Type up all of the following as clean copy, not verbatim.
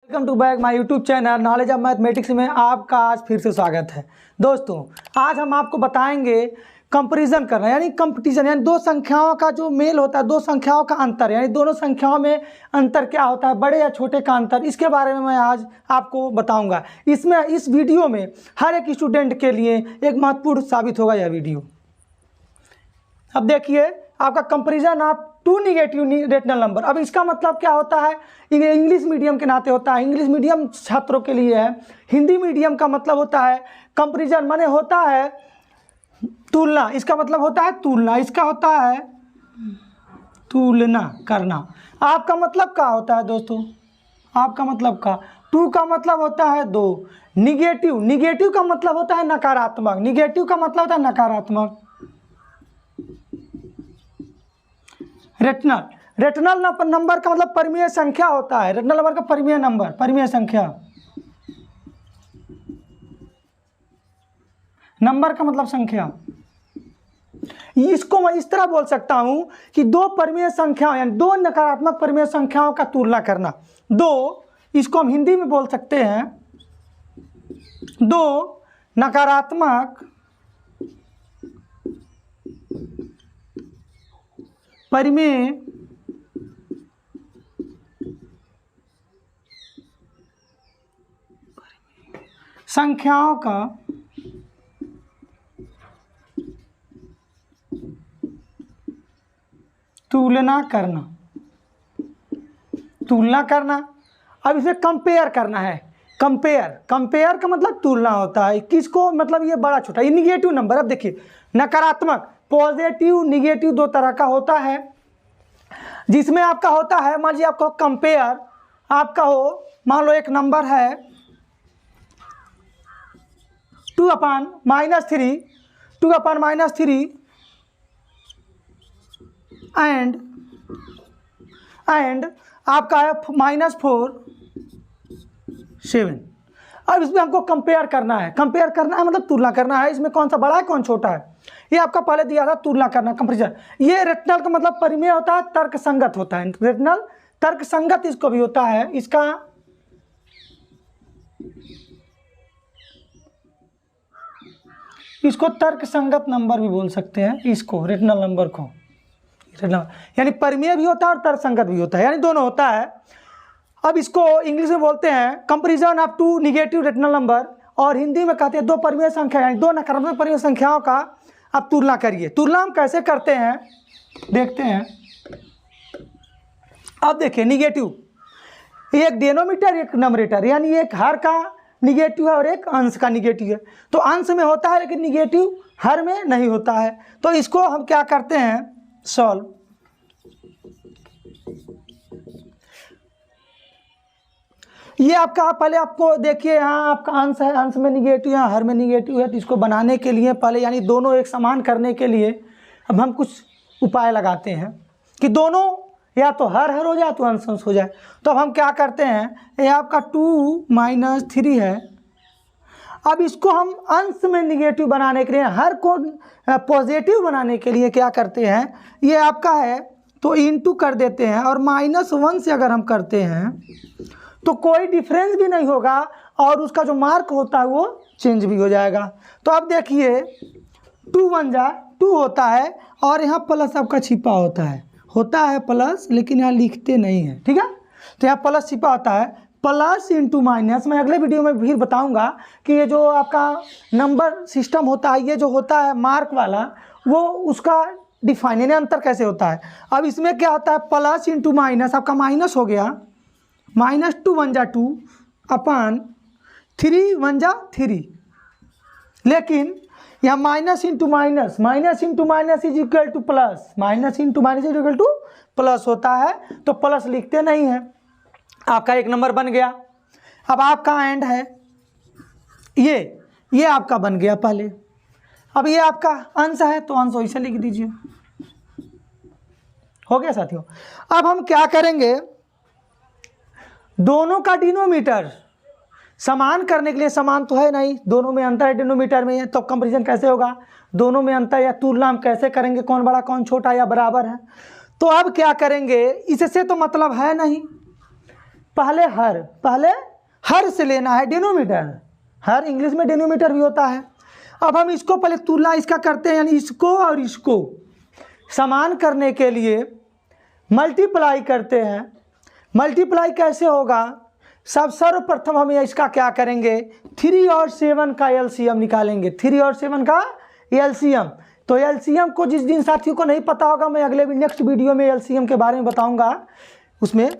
Welcome to back my YouTube channel knowledge of mathematics में आपका आज फिर से स्वागत है। दोस्तों आज हम आपको बताएंगे कंपैरिजन करना यानी कंपटीशन, यानी दो संख्याओं का जो मेल होता है, दो संख्याओं का अंतर, यानी दोनों संख्याओं में अंतर क्या होता है, बड़े या छोटे का अंतर, इसके बारे में मैं आज आपको बताऊंगा। इसमें इस वीडियो में हर एक स्टूडेंट के लिए एक महत्वपूर्ण साबित होगा यह वीडियो। अब देखिए आपका comparison of two negative rational number. अब इसका मतलब क्या होता है, ये इंग्लिश मीडियम के नाते होता है, इंग्लिश मीडियम छात्रों के लिए है। हिंदी मीडियम का मतलब होता है कंपैरिजन, माने होता है तुलना, इसका मतलब होता है तुलना, इसका होता है तुलना करना। आपका मतलब क्या होता है दोस्तों, आपका मतलब का टू का मतलब होता है दो, निगेटिव, निगेटिव का मतलब होता है नकारात्मक, निगेटिव का मतलब होता है नकारात्मक। रेशनल, रेशनल नंबर का मतलब परिमेय संख्या होता है, रेशनल नंबर का परिमेय नंबर, परिमेय संख्या। नंबर का मतलब संख्या। इसको मैं इस तरह बोल सकता हूं कि दो परिमेय संख्याओं यानी दो नकारात्मक परिमेय संख्याओं का तुलना करना। दो, इसको हम हिंदी में बोल सकते हैं दो नकारात्मक परिमेय संख्याओं का तुलना करना, तुलना करना। अब इसे कंपेयर करना है, कंपेयर, कंपेयर का मतलब तुलना होता है, किसको, मतलब ये बड़ा छोटा, ये निगेटिव नंबर। अब देखिए नकारात्मक, पॉजिटिव निगेटिव दो तरह का होता है, जिसमें आपका होता है, मान लीजिए आपको कंपेयर आपका हो, मान लो एक नंबर है 2/-3, 2/-3 एंड आपका है -4 7। अब इसमें हमको कंपेयर करना है, कंपेयर करना है मतलब तुलना करना है, इसमें कौन सा बड़ा है कौन छोटा है, ये आपका पहले दिया था तुलना करना, कंपैरिजन। ये रेशनल का मतलब परिमेय होता है, तर्क संगत होता है, रेशनल तर्क संगत इसको भी होता है, इसका इसको तर्क संगत नंबर भी बोल सकते हैं, इसको रेशनल नंबर को, यानी परिमेय भी होता है और तर्क संगत भी होता है, यानी दोनों होता है। अब इसको इंग्लिश में बोलते हैं comparison of two negative rational number, और हिंदी में कहते हैं दो परिमेय संख्या यानी दो नकारात्मक परिमेय संख्याओं का आप तुलना करिए। तुलना हम कैसे करते हैं देखते हैं। अब देखिए निगेटिव, एक डिनोमिनेटर एक नंबरेटर, यानी एक हर का निगेटिव है और एक अंश का निगेटिव है। तो अंश में होता है लेकिन निगेटिव हर में नहीं होता है। तो इसको हम क्या करते हैं, सॉल्व। ये आपका पहले आपको देखिए, यहाँ आपका अंश है, अंश में निगेटिव, यहाँ हर में निगेटिव है। तो इसको बनाने के लिए पहले, यानी दोनों एक समान करने के लिए अब हम कुछ उपाय लगाते हैं कि दोनों या तो हर हो जाए तो अंश अंश हो जाए। तो अब हम क्या करते हैं, ये आपका 2-3 है। अब इसको हम अंश में निगेटिव बनाने के लिए, हर को पॉजिटिव बनाने के लिए क्या करते हैं, ये आपका है तो इंटू कर देते हैं, और -1 से अगर हम करते हैं तो कोई डिफरेंस भी नहीं होगा और उसका जो मार्क होता है वो चेंज भी हो जाएगा। तो अब देखिए 2 होता है और यहाँ प्लस आपका छिपा होता है प्लस, लेकिन यहाँ लिखते नहीं है, ठीक है। तो यहाँ प्लस छिपा होता है, प्लस इंटू माइनस। मैं अगले वीडियो में फिर बताऊंगा कि ये जो आपका नंबर सिस्टम होता है, ये जो होता है मार्क वाला, वो उसका डिफाइन यानी अंतर कैसे होता है। अब इसमें क्या होता है, प्लस इंटू माइनस, आपका माइनस हो गया, -2 1 जा 2 अपॉन 3 1 जा 3, लेकिन यहाँ minus into minus, minus into minus is equal two plus, minus into minus is equal two plus होता है, तो प्लस लिखते नहीं है। आपका एक नंबर बन गया। अब आपका एंड है, ये आपका बन गया पहले। अब ये आपका अंश है तो अंश वैसे लिख दीजिए, हो गया साथियों। अब हम क्या करेंगे, दोनों का डिनोमीटर समान करने के लिए, समान तो है नहीं, दोनों में अंतर है डिनोमीटर में, तो कंपैरिजन कैसे होगा, दोनों में अंतर या तुलना हम कैसे करेंगे, कौन बड़ा कौन छोटा या बराबर है। तो अब क्या करेंगे, इससे तो मतलब है नहीं, पहले हर से लेना है डिनोमीटर, हर इंग्लिश में डिनोमीटर भी होता है। अब हम इसको पहले तुलना इसका करते हैं, यानी इसको और इसको समान करने के लिए मल्टीप्लाई करते हैं। मल्टीप्लाई कैसे होगा, सर्वप्रथम हम इसका क्या करेंगे, 3 और 7 का एलसीएम निकालेंगे, 3 और 7 का एलसीएम। तो एलसीएम को जिस दिन साथियों को नहीं पता होगा, मैं अगले नेक्स्ट वीडियो में एलसीएम के बारे में बताऊंगा उसमें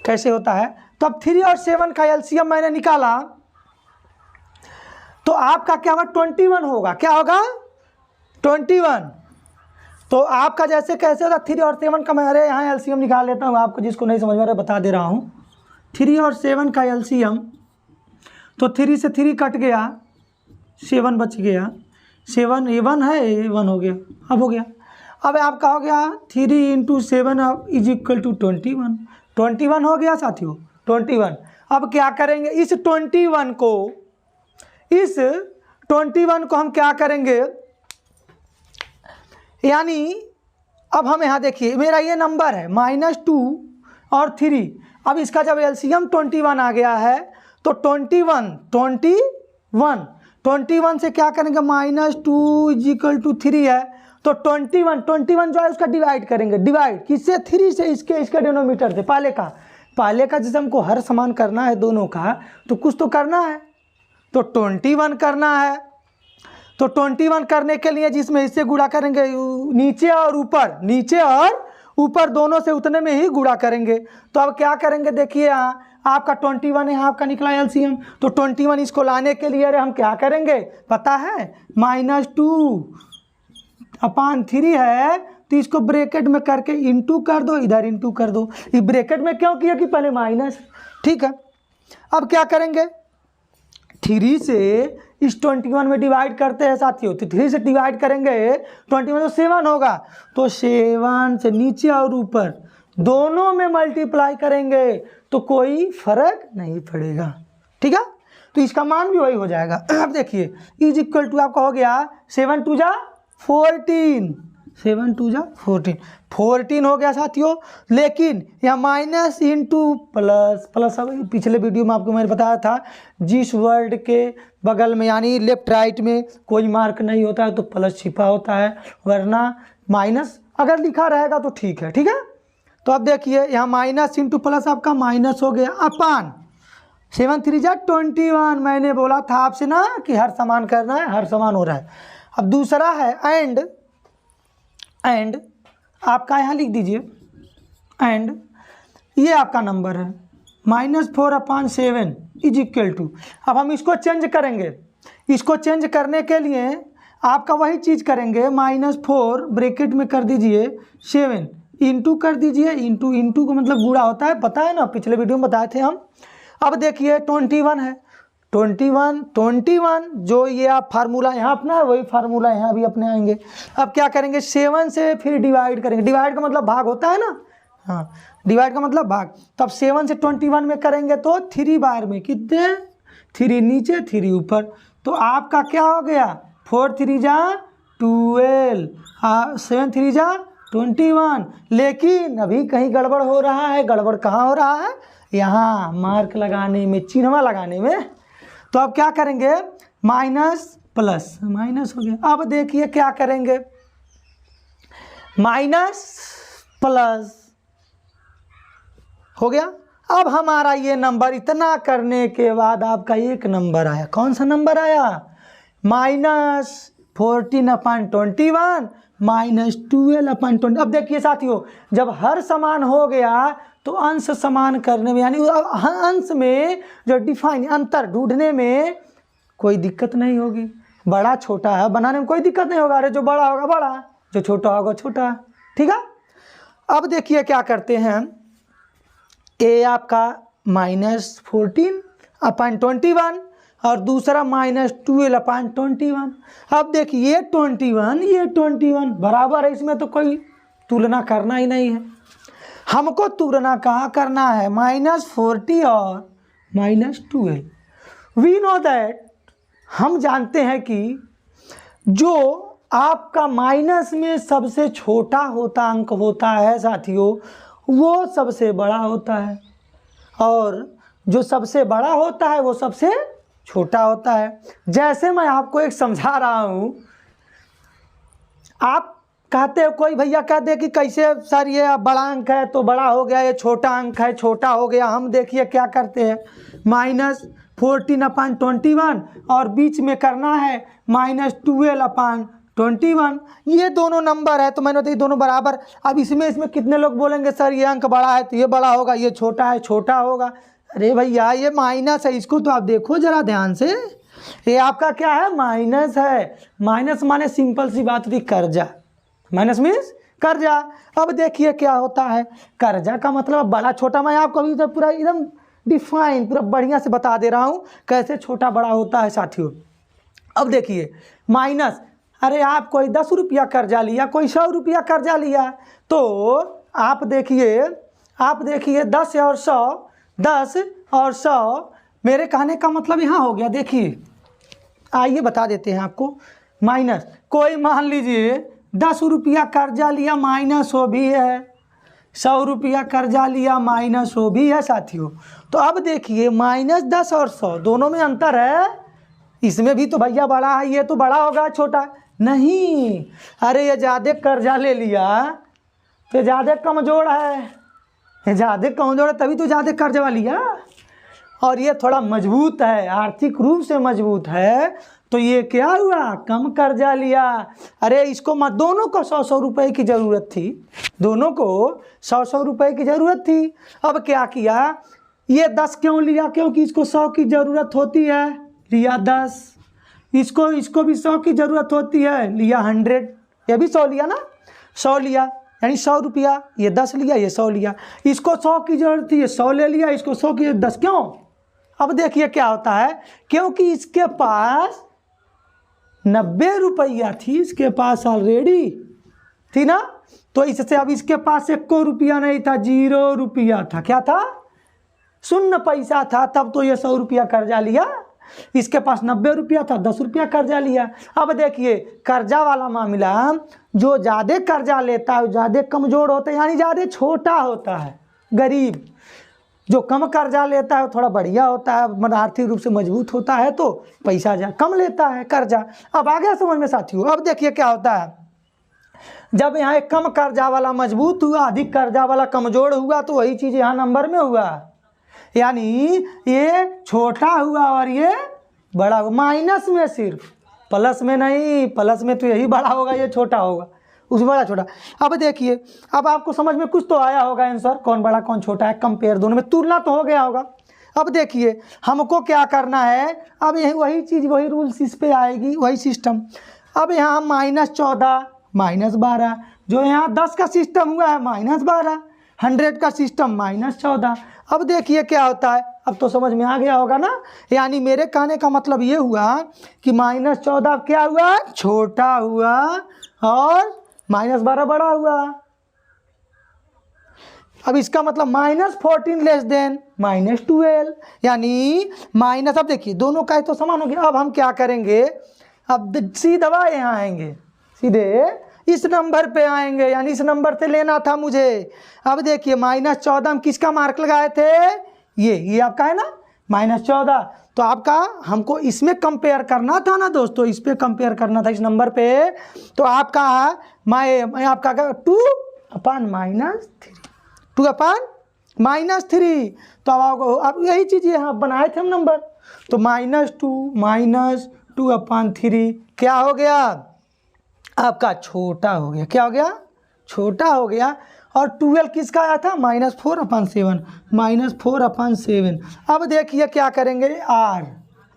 कैसे होता है। तो अब 3 और 7 का एलसीएम मैंने निकाला, तो आपका क्या होगा, 21 होगा। क्या होगा, 21। तो आपका जैसे कैसे होगा, 3 और 7 का मैं यहाँ एलसीएम निकाल लेता हूँ, आपको जिसको नहीं समझ में आ रहा बता दे रहा हूँ। 3 और 7 का एलसीएम, तो 3 से 3 कट गया, 7 बच गया, 7 ये 1 है, ये 1 हो गया, अब हो गया। अब आपका हो गया 3 × 7 इज इक्वल टू 21, 21 हो गया साथियों, 21। अब क्या करेंगे, इस 21 को हम क्या करेंगे, यानी अब हम यहाँ देखिए मेरा ये नंबर है -2 और 3। अब इसका जब एलसीएम 21 आ गया है, तो 21 से क्या करेंगे, -2 इज इक्वल टू 3 है, तो 21 जो है उसका डिवाइड करेंगे, डिवाइड किससे, 3 से, इसके डिनोमीटर से, पहले का जैसे हमको हर समान करना है दोनों का, तो कुछ तो करना है, तो 21 करना है। तो 21 करने के लिए जिसमें इससे गुणा करेंगे, नीचे और ऊपर दोनों से उतने में ही गुणा करेंगे। तो अब क्या करेंगे, देखिए यहाँ आपका 21 यहाँ आपका निकला एलसीएम, तो 21 इसको लाने के लिए अरे हम क्या करेंगे पता है, -2/3 है, तो इसको ब्रैकेट में करके इंटू कर दो, इधर इंटू कर दो। ये ब्रैकेट में क्यों किया कि पहले माइनस, ठीक है। अब क्या करेंगे, 3 से इस 21 में डिवाइड करते हैं साथियों, तो 3 से डिवाइड करेंगे 21 तो 7 होगा, तो 7 से नीचे और ऊपर दोनों में मल्टीप्लाई करेंगे तो कोई फर्क नहीं पड़ेगा, ठीक है। तो इसका मान भी वही हो जाएगा। अब देखिए इज इक्वल टू आपका हो गया 7 2 जा 14, 7 2 जा 14 हो गया साथियों। लेकिन यहाँ माइनस इंटू प्लस अब पिछले वीडियो में आपको मैंने बताया था, जिस वर्ड के बगल में यानी लेफ्ट राइट में कोई मार्क नहीं होता है तो प्लस छिपा होता है, वरना माइनस अगर लिखा रहेगा तो ठीक है, ठीक है। तो अब देखिए यहाँ माइनस इंटू प्लस आपका माइनस हो गया अपान 7 3 जा 21। मैंने बोला था आपसे ना कि हर समान करना है, हर समान हो रहा है। अब दूसरा है एंड आपका यहाँ लिख दीजिए, एंड ये आपका नंबर है -4/7 इज इक्वल टू। अब हम इसको चेंज करेंगे, इसको चेंज करने के लिए आपका वही चीज़ करेंगे, -4 ब्रैकेट में कर दीजिए 7 इंटू कर दीजिए, इंटू को मतलब गुणा होता है, पता है ना, पिछले वीडियो में बताए थे हम। अब देखिए 21 है, 21 जो ये आप फार्मूला यहाँ अपना है वही फार्मूला यहाँ भी अपने आएंगे। अब क्या करेंगे, 7 से फिर डिवाइड करेंगे, डिवाइड का मतलब भाग होता है ना, हाँ डिवाइड का मतलब भाग। तो अब 7 से 21 में करेंगे तो 3 बार में कितने, 3 नीचे 3 ऊपर, तो आपका क्या हो गया 4 3 जा 12, 7 3 जा 21। लेकिन अभी कहीं गड़बड़ हो रहा है, गड़बड़ कहाँ हो रहा है, यहाँ मार्क लगाने में, चिन्हवा लगाने में। तो अब क्या करेंगे, माइनस प्लस माइनस हो गया। अब देखिए क्या करेंगे, माइनस प्लस हो गया। अब हमारा ये नंबर इतना करने के बाद आपका एक नंबर आया, कौन सा नंबर आया, -14/21 -12/20। अब देखिए साथियों, जब हर समान हो गया तो अंश समान करने में यानी अंश में जो डिफाइन अंतर ढूंढने में कोई दिक्कत नहीं होगी। बड़ा छोटा है बनाने में कोई दिक्कत नहीं होगा, अरे जो बड़ा होगा बड़ा, जो छोटा होगा छोटा, ठीक है। अब देखिए क्या करते हैं, ए आपका -14/21 और दूसरा -12/21। अब देखिए ये 21 बराबर है, इसमें तो कोई तुलना करना ही नहीं है। हमको तुलना कहाँ करना है, -40 और -12। वी नो दैट, हम जानते हैं कि जो आपका माइनस में सबसे छोटा अंक होता है साथियों, वो सबसे बड़ा होता है। और जो सबसे बड़ा होता है वो सबसे छोटा होता है। जैसे मैं आपको एक समझा रहा हूँ, आप कहते हो, कोई भैया कहते हैं कि कैसे सर ये बड़ा अंक है तो बड़ा हो गया, ये छोटा अंक है छोटा हो गया। हम देखिए क्या करते हैं, -14/21 और बीच में करना है -12/21। ये दोनों नंबर है तो मैंने तो ये दोनों बराबर। अब इसमें कितने लोग बोलेंगे सर ये अंक बड़ा है तो ये बड़ा होगा, ये छोटा है छोटा होगा। अरे भैया ये माइनस है, इसको तो आप देखो ज़रा ध्यान से, ये आपका क्या है, माइनस है। माइनस माने सिंपल सी बात होती, कर्जा। माइनस मीन्स कर्जा। अब देखिए क्या होता है, कर्जा का मतलब बड़ा छोटा, मैं आपको अभी तो पूरा एकदम डिफाइन पूरा बढ़िया से बता दे रहा हूँ कैसे छोटा बड़ा होता है साथियों। अब देखिए माइनस, अरे आप कोई 10 रुपया कर्जा लिया, कोई 100 रुपया कर्जा लिया, तो आप देखिए 10 और 100, 10 और 100, मेरे कहने का मतलब यहाँ हो गया। देखिए आइए बता देते हैं आपको। माइनस, कोई मान लीजिए 10 रुपया कर्जा लिया, माइनस वो भी है, 100 रुपया कर्जा लिया, माइनस वो भी है साथियों। तो अब देखिए -10 और 100 दोनों में अंतर है। इसमें भी तो भैया बड़ा है, ये तो बड़ा होगा छोटा नहीं। अरे ये ज़्यादा कर्जा ले लिया तो ज़्यादा कमज़ोर है, ये ज़्यादा कमज़ोर है तभी तो ज़्यादा कर्जा लिया। और ये थोड़ा मजबूत है, आर्थिक रूप से मजबूत है, तो ये क्या हुआ, कम कर्जा लिया। अरे इसको मत, दोनों को 100-100 रुपये की ज़रूरत थी, दोनों को 100-100 रुपये की ज़रूरत थी। अब क्या किया, ये 10 क्यों लिया, क्योंकि इसको 100 की ज़रूरत होती है, लिया 10। इसको भी 100 की ज़रूरत होती है, लिया 100। ये भी 100 लिया ना, 100 लिया यानी 100 रुपया, ये 10 लिया, ये 100 लिया। इसको 100 की ज़रूरत थी, ये 100 ले लिया, इसको 100 की 10 क्यों। अब देखिए क्या होता है, क्योंकि इसके पास 90 रुपया थी, इसके पास ऑलरेडी थी ना, तो इससे अब इसके पास 1 रुपया नहीं था, 0 रुपया था। क्या था, 0 पैसा था। तब तो ये 100 रुपया कर्जा लिया, इसके पास 90 रुपया था, 10 रुपया कर्जा लिया। अब देखिए कर्जा वाला मामला, जो ज़्यादा कर्जा लेता है ज़्यादा कमज़ोर होता है, यानी ज़्यादा छोटा होता है, गरीब। जो कम कर्जा लेता है थोड़ा बढ़िया होता है, मतलब आर्थिक रूप से मजबूत होता है, तो पैसा कम लेता है कर्जा। अब आ गया समझ में साथियों। अब देखिए क्या होता है, जब यहाँ एक कम कर्जा वाला मजबूत हुआ, अधिक कर्जा वाला कमज़ोर हुआ, तो वही चीज़ यहाँ नंबर में हुआ, यानी ये छोटा हुआ और ये बड़ा हुआ। माइनस में सिर्फ, प्लस में नहीं, प्लस में तो यही बड़ा होगा, ये छोटा होगा, उस बड़ा छोटा। अब देखिए, अब आपको समझ में कुछ तो आया होगा आंसर, कौन बड़ा कौन छोटा है, कंपेयर दोनों में तुलना तो हो गया होगा। अब देखिए हमको क्या करना है, अब यही वही चीज़ वही रूल्स इस पे आएगी, वही सिस्टम। अब यहाँ -14 -12, जो यहाँ 10 का सिस्टम हुआ है -12, 100 का सिस्टम -14। अब देखिए क्या होता है, अब तो समझ में आ गया होगा ना। यानी मेरे कहने का मतलब ये हुआ कि -14 क्या हुआ, छोटा हुआ, और -12 बड़ा हुआ। अब इसका मतलब -14 लेस देन -12, यानी माइनस। अब देखिए दोनों का तो समान हो गया। अब हम क्या करेंगे, अब सीधा यहाँ आएंगे, सीधे इस नंबर पे आएंगे, यानी इस नंबर से लेना था मुझे। अब देखिए -14 हम किसका मार्क लगाए थे, ये आपका है ना -14, तो आपका हमको इसमें कंपेयर करना था ना दोस्तों, इस पे कंपेयर करना था, इस नंबर पे। तो आपका मैं आपका 2/-3, 2/-3। तो अब यही चीज़ यहाँ बनाए थे हम नंबर, तो -2 क्या हो गया, आपका छोटा हो गया। क्या हो गया, छोटा हो गया। और 12 किसका आया था, -4/7, -4/7। अब देखिए क्या करेंगे,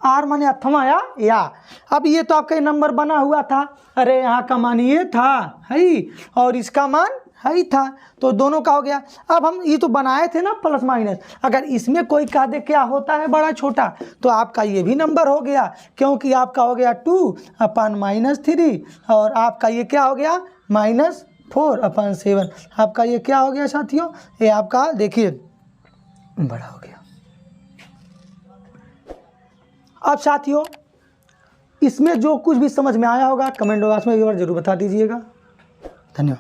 आर माने अथवा या। अब ये तो आपका नंबर बना हुआ था, अरे यहाँ का मान ये था है, और इसका मान है था, तो दोनों का हो गया। अब हम ये तो बनाए थे ना प्लस माइनस, अगर इसमें कोई कह दे क्या होता है बड़ा छोटा, तो आपका ये भी नंबर हो गया, क्योंकि आपका हो गया 2/-3, और आपका ये क्या हो गया -4/7। आपका ये क्या हो गया साथियों, ये आपका देखिए बड़ा हो गया। अब साथियों इसमें जो कुछ भी समझ में आया होगा कमेंट बॉक्स में एक बार जरूर बता दीजिएगा। धन्यवाद।